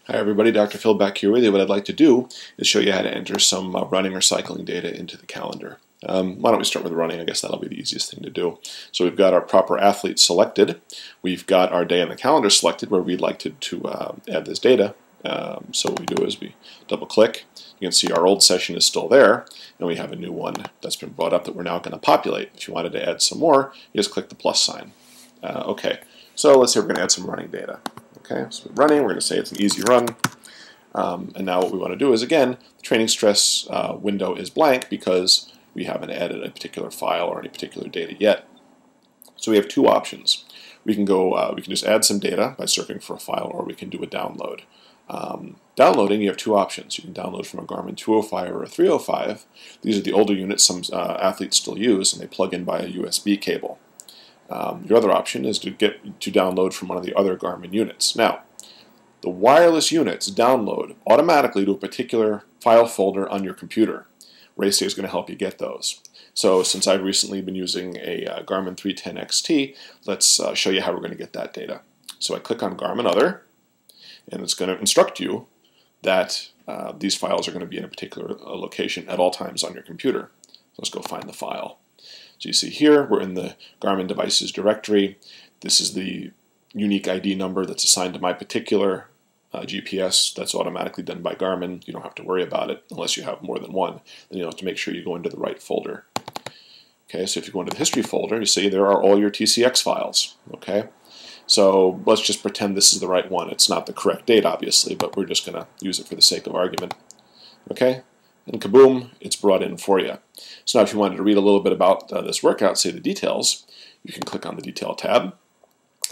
Hi everybody, Dr. Phil back here with you. What I'd like to do is show you how to enter some running or cycling data into the calendar. Why don't we start with running? I guess that'll be the easiest thing to do. So we've got our proper athlete selected. We've got our day in the calendar selected where we'd like to add this data. So what we do is we double click. You can see our old session is still there, and we have a new one that's been brought up that we're now going to populate. If you wanted to add some more, you just click the plus sign. Okay, so let's say we're going to add some running data. Okay, so running, we're going to say it's an easy run. And now what we want to do is, again, the training stress window is blank because we haven't added a particular file or any particular data yet. So we have two options. We can go, we can just add some data by searching for a file, or we can do a download. Downloading, you have two options. You can download from a Garmin 205 or a 305. These are the older units some athletes still use, and they plug in by a USB cable. Your other option is to download from one of the other Garmin units. Now, the wireless units download automatically to a particular file folder on your computer. RaySafe is going to help you get those. So since I've recently been using a Garmin 310 XT, let's show you how we're going to get that data. So I click on Garmin Other, and it's going to instruct you that these files are going to be in a particular location at all times on your computer. So let's go find the file. So you see here, we're in the Garmin devices directory. This is the unique ID number that's assigned to my particular GPS. That's automatically done by Garmin. You don't have to worry about it unless you have more than one. Then you'll have to make sure you go into the right folder. Okay, so if you go into the history folder, you see there are all your TCX files. Okay, so let's just pretend this is the right one. It's not the correct date, obviously, but we're just going to use it for the sake of argument. Okay, and kaboom, it's brought in for you. So now if you wanted to read a little bit about this workout, say the details, you can click on the Detail tab.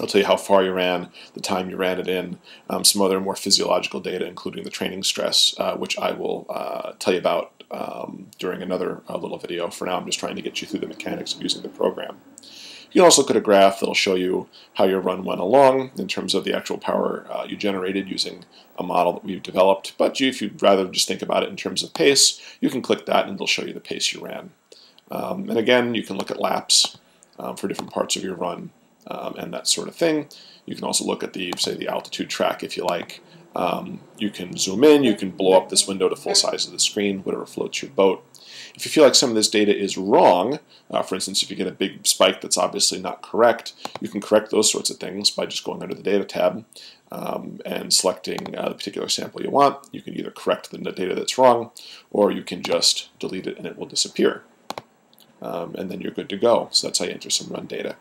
I'll tell you how far you ran, the time you ran it in, some other more physiological data, including the training stress, which I will tell you about during another little video. For now, I'm just trying to get you through the mechanics of using the program. You can also look at a graph that'll show you how your run went along in terms of the actual power you generated using a model that we've developed. But if you'd rather just think about it in terms of pace, you can click that and it'll show you the pace you ran. And again, you can look at laps for different parts of your run. And that sort of thing. You can also look at the, say, the altitude track if you like. You can zoom in, you can blow up this window to full size of the screen, whatever floats your boat. If you feel like some of this data is wrong, for instance, if you get a big spike that's obviously not correct, you can correct those sorts of things by just going under the Data tab and selecting the particular sample you want. You can either correct the data that's wrong, or you can just delete it and it will disappear. And then you're good to go. So that's how you enter some run data.